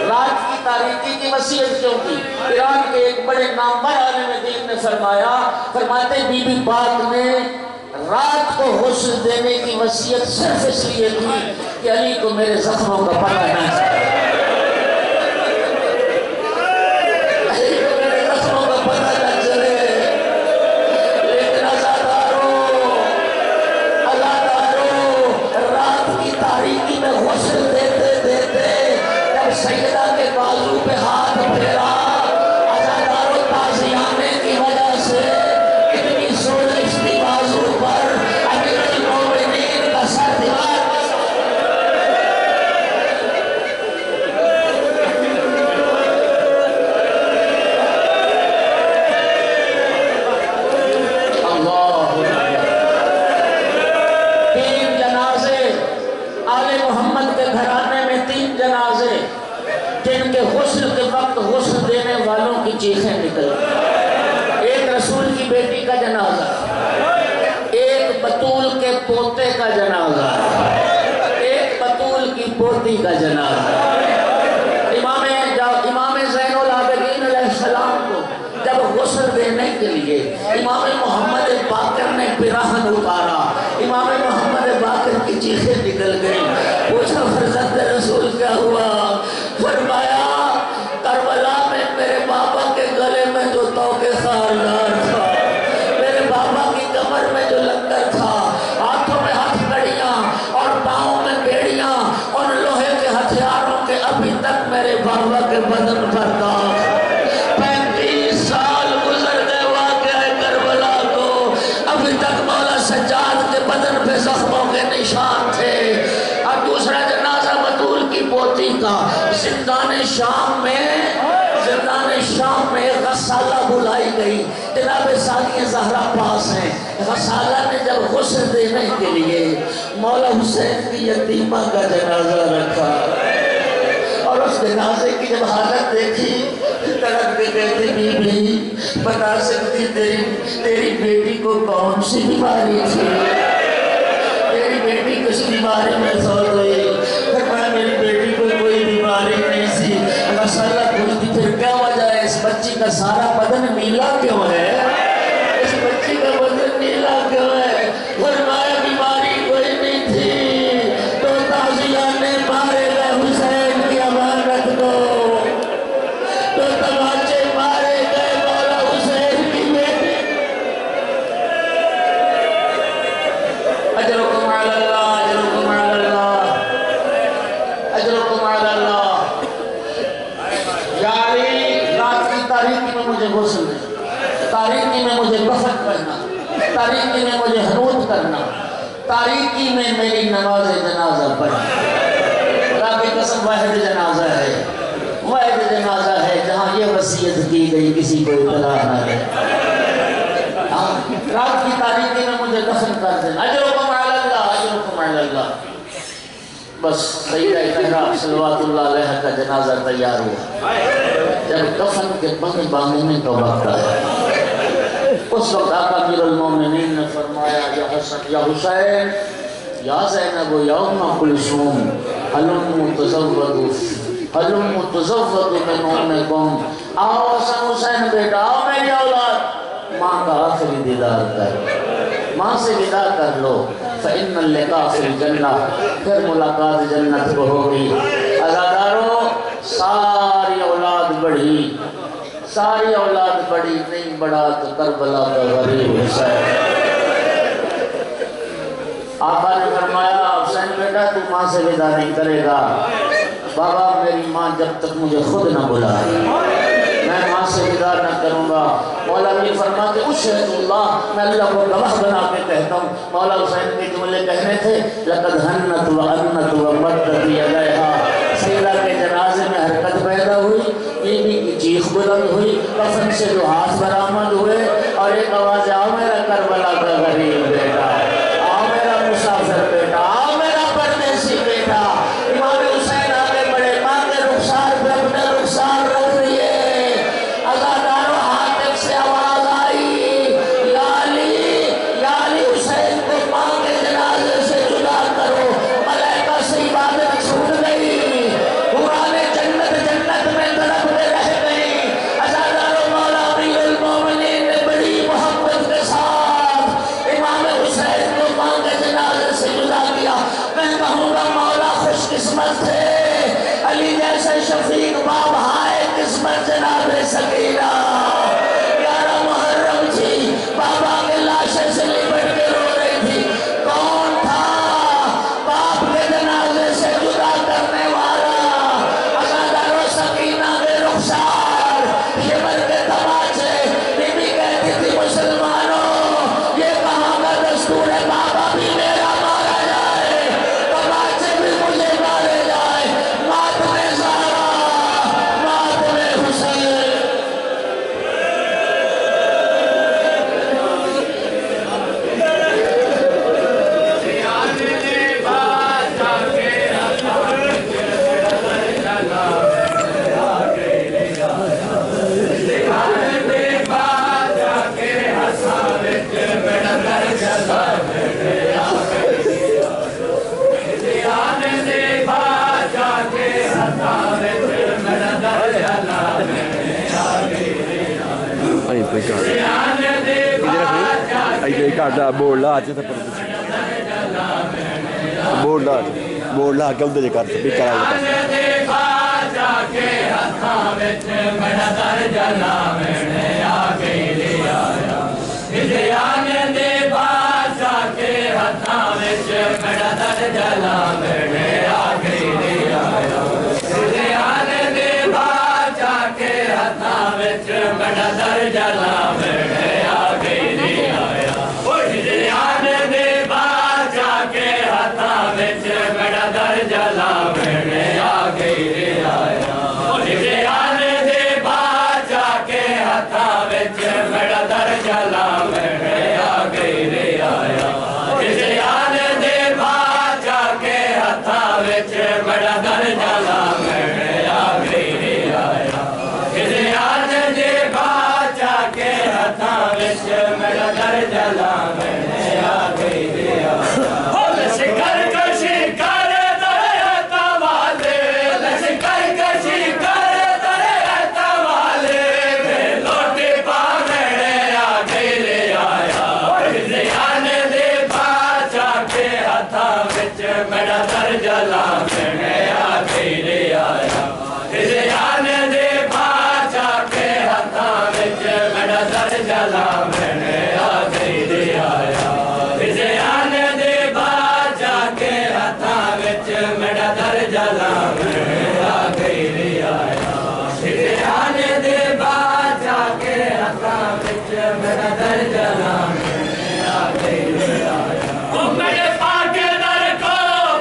Speaker 1: رات کی تاریکی کی وصیت کیوں کی؟ ایران کے ایک بڑے نامور عالم دین نے فرمایا، فرماتے بی بی پاک نے رات کو غسل دینے کی وصیت صرف اس لیے کی کہ علی کو میرے زخموں کا پتہ نہ چلے، علی کو میرے زخموں کا پتہ نہ چلے۔ لیکن ازاداروں رات کی تاریکی میں غسل دیتے دیتے جب سیدہ کے بازو پہ ہاتھ پھیرا، ازاداروں تازیانے کی وجہ سے اتنی سولش تھی بازو پر، امیر المومنین کا سر دیوار تین جنازے آل محمد کے گھرانے میں، تین جنازے جن کے غسل کے وقت غسل دینے والوں کی چیخیں نکل گئی۔ ایک رسول کی بیٹی کا جنازہ، ایک بطول کے پوتے کا جنازہ، ایک بطول کی پوتی کا جنازہ۔ امام زین العابدین علیہ السلام کو جب غسل دینے کے لیے امام محمد باقر نے پیراہن اتارا، امام محمد باقر کی چیخیں نکل گئی۔ پوچھا فرزند رسول کیا ہوا؟ فرمایا کربلا میں میرے بابا کے گلے میں جو توق خاردار تھا، میرے بابا کی کمر میں جو لنگر تھا، ہاتھوں میں ہتھ کڑیاں اور پاؤں میں بیڑیاں، ان لوہے کے ہتھیاروں کے ابھی تک میرے بابا کے بدن پر داغ۔ 35 سال گزر گئے واقعہ کربلا کو، ابھی تک مولا سجاد کے بدن پہ زخموں کے نشان تھے۔ اور دوسرا جنازہ بطول کی پوتی کا، زندان شام میں ایک غسالہ بلائی گئی، جناب ثانیہ زہرا پاس ہیں، غسالہ نے جب غسل دینے کے لیے مولا حسین کی یتیمہ کا جنازہ رکھا اور اس جنازے کی جب حالت دیکھی تڑپ کے کہتے بی بی بتا سکتی تیری بیٹی کو کون سی بیماری تھی، تیری بیٹی کس بیماری میں فوت ہوئی؟ فرمایا میری بیٹی کو کوئی بیماری نہیں تھی۔ مسئلہ پوچھتی پھر کیا وجہ ہے اس بچی کا سارا بدن نیلا کیوں ہے، اس بچی کا بدن نیلا کیوں ہے؟ فرمایا بیماری کوئی نہیں تھی، تو تازیہ نے مارے گئے حسین کی امانت کو، تو تماچے مارے گئے مولا حسین کی بیٹی۔ اجرکم علی اللہ، اجرکم علی اللہ، اجرکم علی اللہ۔ یا علی، رات کی تاریکی میں مجھے غسل دے، تاریکی میں مجھے کفن پہنا، تاریکی میں مجھے حنوط کرنا، تاریکی میں میری نماز جنازہ پڑھنا۔ خدا کی قسم واحد جنازہ ہے، واحد جنازہ ہے جہاں یہ وصیت کی گئی کسی کو اطلاع نہ رہے۔ رات کی تاریکی میں مجھے دفن کر دینا، اجرکم علی اللہ، اجرکم علی اللہ۔ بس سیدہ طاہرہ صلوات اللہ علیہ کا جنازہ تیار ہوا، جب دفن کے باندھنے کا وقت آیا، اس وقت آقا امیر المومنین نے فرمایا یا حسن یا حسین یا زینب یا ام کلثوم حلم تزودوا حلم تزودوا من امکم، آؤ حسن حسین بیٹا، آؤ میری اولاد، ماں کا آخری دیدار کر، ماں سے ودا کر لو، فَإِنَّ اللِّقَاءَ فِي الْجَنَّةِ، پھر ملاقات جنت کو ہوگی۔ عزاداروں، ساری اولاد بڑھی، ساری اولاد بڑھی، نہیں بڑھا تو کربلا کا غریب حسین۔ آقا نے فرمایا حسین بیٹا تو ماں سے ودا نہیں کرے گا، بابا میری ماں جب تک مجھے خود نہ بلائے میں ماں سے ودا نہ کروں گا۔ مولا علی فرماتے اشہد اللہ، میں اللہ کو گواہ بنا کے کہتا ہوں، مولا حسین کے جملے کہنے تھے لقد ہنت و انت و مدت یدیہا، سیدہ کے جنازے میں حرکت پیدا ہوئی، بی بی کی چیخ بلند ہوئی، کفن سے جو ہاتھ برآمد ہوئے اور ایک آواز آؤ میرا کربلا کا غریب بیٹا، آؤ میرا مسافر بیٹا، آؤ میرا پردیسی بیٹا۔ امام حسین آگے بڑھے، ماں کے رخسار پہ اپنے رخسار رکھ لیے، عزاداروں حاطب سے آواز آئی یا علی حسین کو ماں کے جنازے سے جدا کرو۔ ملائکہ سے عبادت چھوٹ گئی، قرآن جنت میں تڑپتے رہ گئی۔ عزاداروں مولا امیر المومنین نے بڑی محبت کے ساتھ امام حسین کو ماں کے جنازے سے جدا کیا۔ میں کہوں گا مولا خوش قسمت تھے، علی جیسے شفیق باب ہائے قسمت جناب سکینہ، 11 محرم تھی، بابا کے لاشے سے لپٹ کے رو رہی تھی، کون تھا باپ کے جنازے سے جدا کرنے والا؟ عزاداروں سکینہ کے رخسار، شمر کے تماچے، بی بی کہتی تھی مسلمانوں یہ کہاں کا دستور ہے، بابا بھی میرا مارا جائے، تماچے بھی مجھے مارے جائے، ماتم زہرا، ماتم حسین۔
Speaker 2: بورڈ لا بورڈ لا کے اندر کر سپیکر
Speaker 3: وچ بڑا درجہ لا میں آخری آیا کسے آج دے بادشاہ کے ہتھاں وچ بڑا درجہ لا میں آخری آیا لشکر کشی کر دریا والے لشکر کشی کر دریا والے لوٹی پا میں آخری آیا کسے آج دے بادشاہ کے ہتھاں وچ بڑا درجہ لا میں آخری آیا کسے آج دے بادشاہ کے ہتھاں وچ بڑا درجہ لا میں آخری آیا کسے آج دے بادشاہ کے ہتھاں وچ بڑا درجہ لا میں آخری آیا کسے آج دے بادشاہ کے ہتھاں وچ بڑا درجہ لا میں آخری آیا او میرے پاک در کو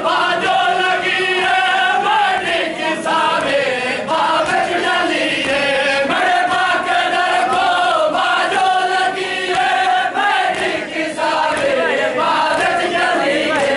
Speaker 3: باجو لگی ہے مٹی کی ساوے بابچ ڈلی ہے میرے پاک در کو باجو لگی ہے مٹی کی ساوے بابچ ڈلی ہے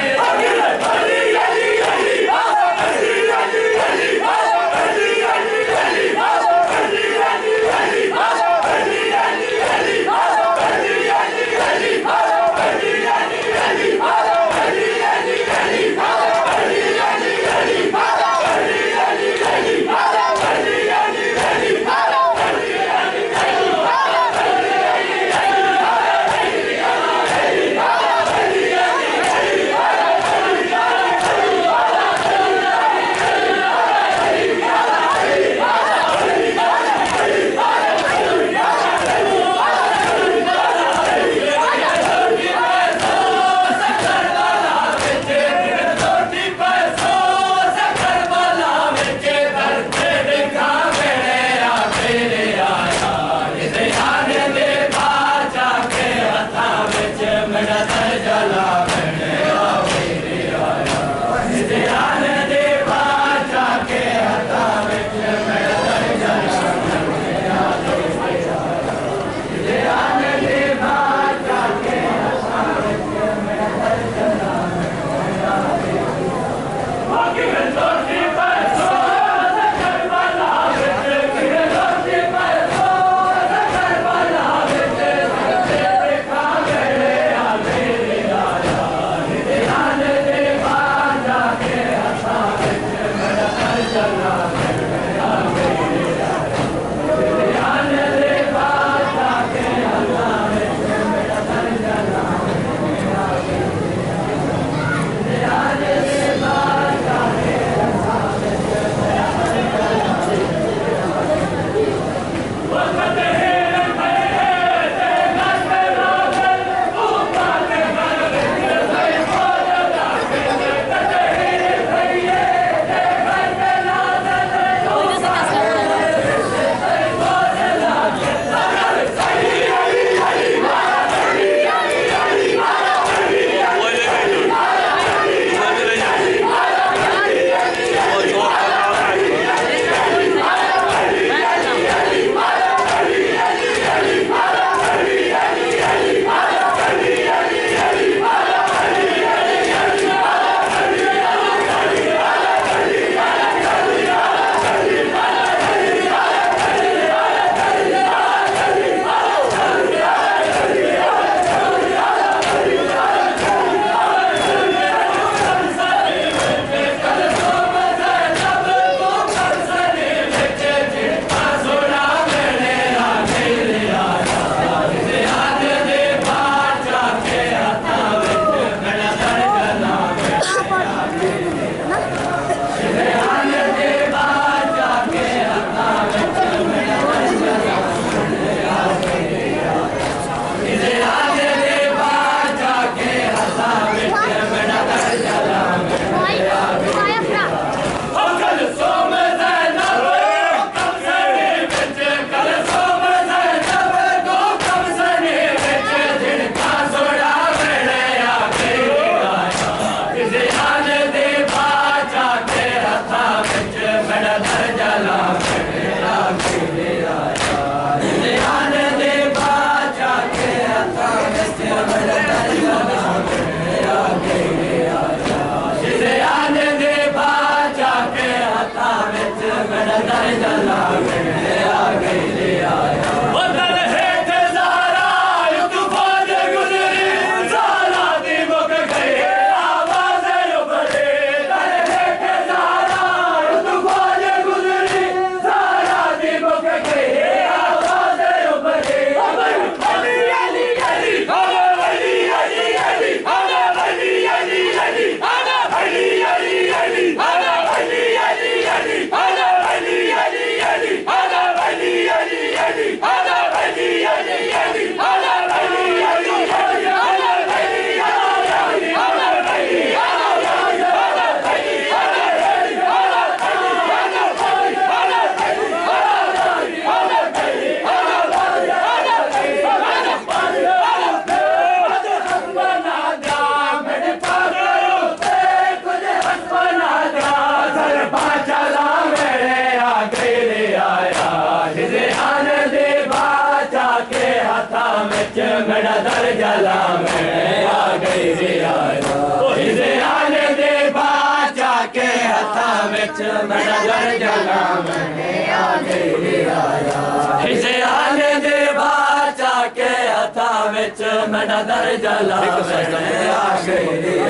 Speaker 3: وچ میرا درجہ لامنے آگے آیا حسین دے باچا کے ہتھاں وچ میرا درجہ لامنے آگے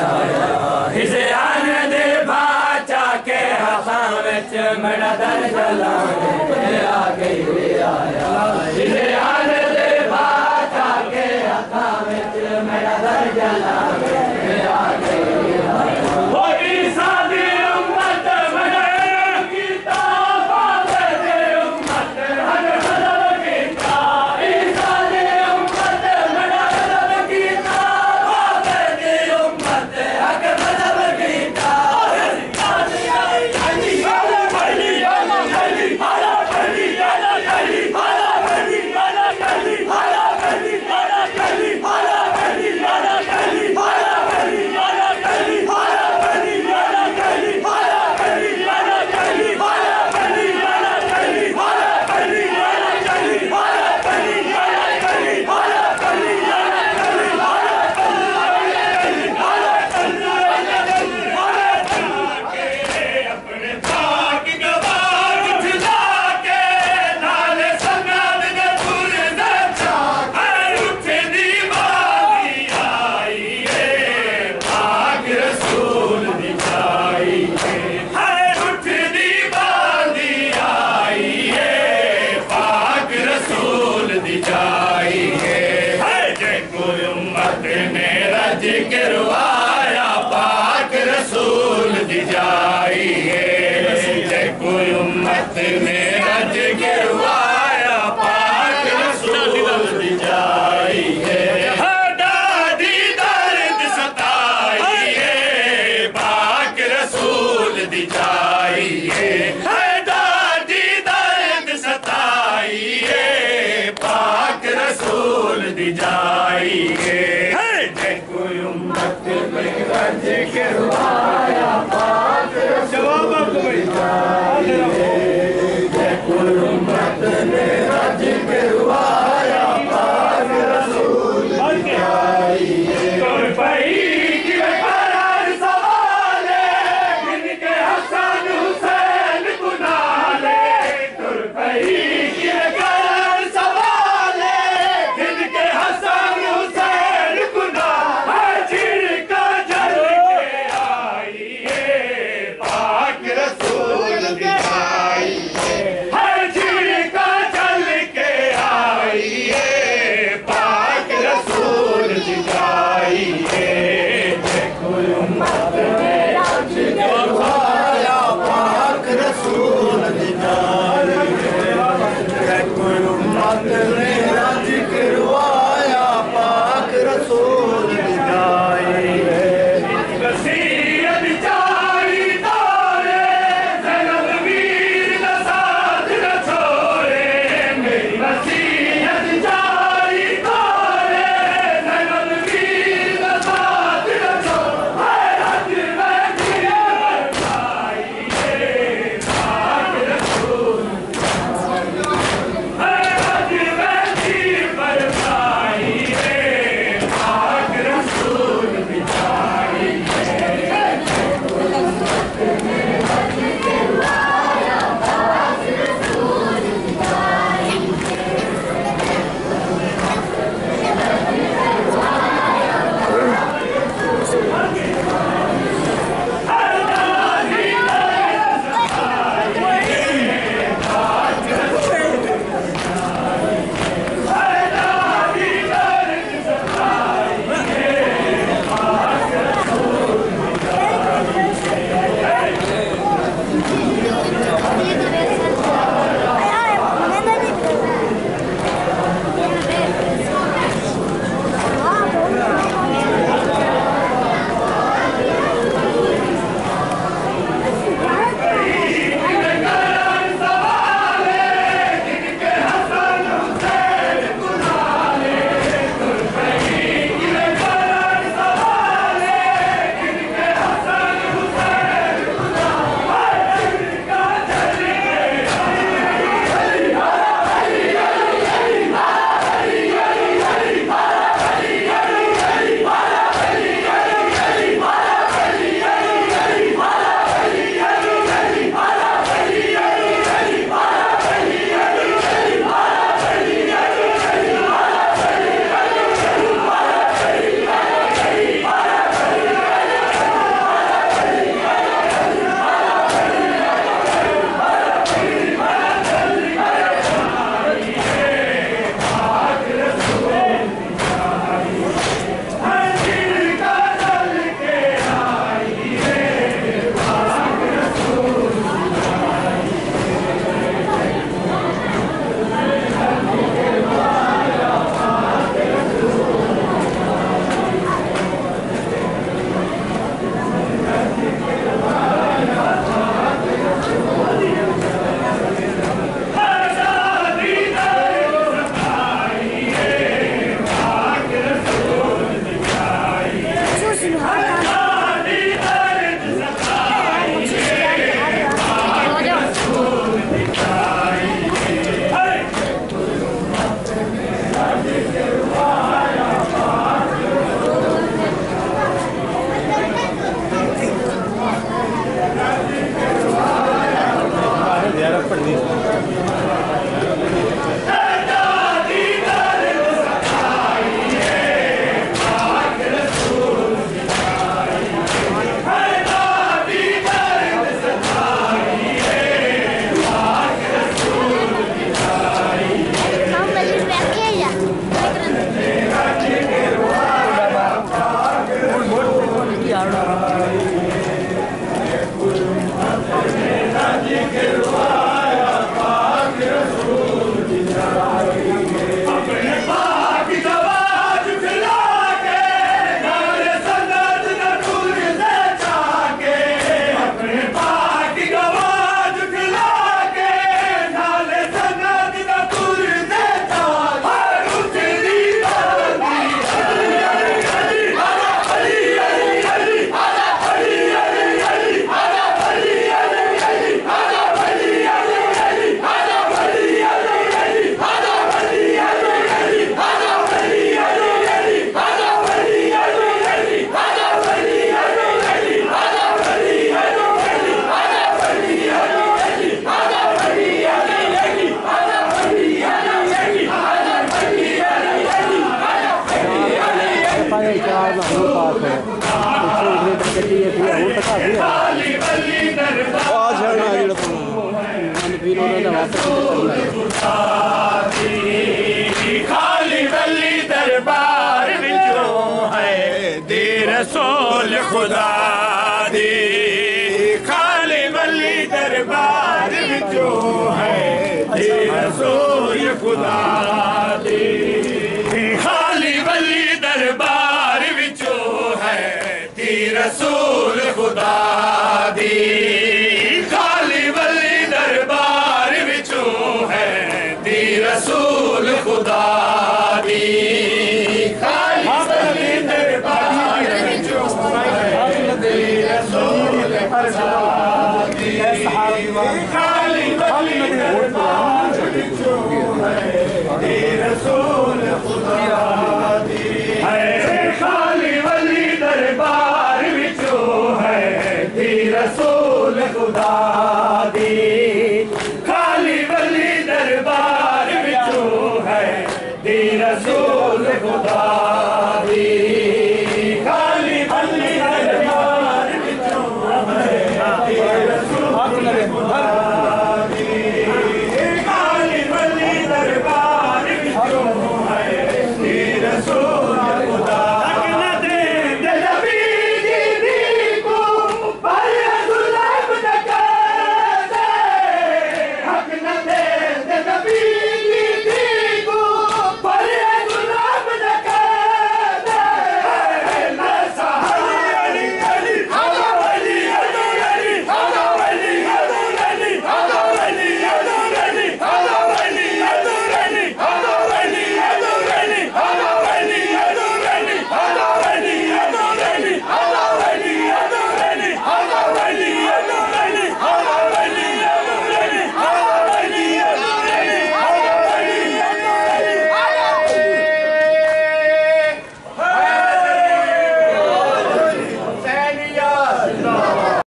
Speaker 3: آیا حسین دے باچا کے ہتھاں وچ میرا درجہ لامنے آگے آیا حسین دے باچا کے ہتھاں وچ میرا درجہ لامنے آگے رسول خدا دی خالی ولی دربار وچوں ہے دی رسول خدا دی خالی ولی دربار وچوں ہے دی رسول خدا دی خالی ولی دربار وچوں ہے دی رسول خدا دی خالی ولی دربار وچوں ہے دی رسول خدا دی خالی ولی دربار وچوں ہے دی رسول خدا دی خالی ولی دربار وچوں ہے دی رسول خدا دی خالی ولی دربار وچوں ہے دی رسول خدا دی